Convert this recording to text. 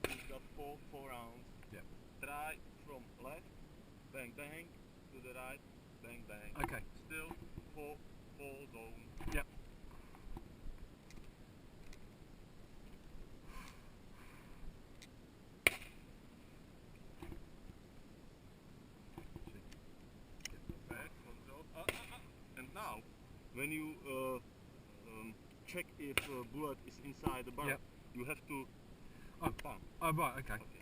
you've got four rounds. Yep. Try from left, bang bang, to the right, bang bang. Okay. Still four zone. Yep. Back, control. And now, when you check if bullet is inside the barrel, Yep. you have to Oh, pump. oh right, okay.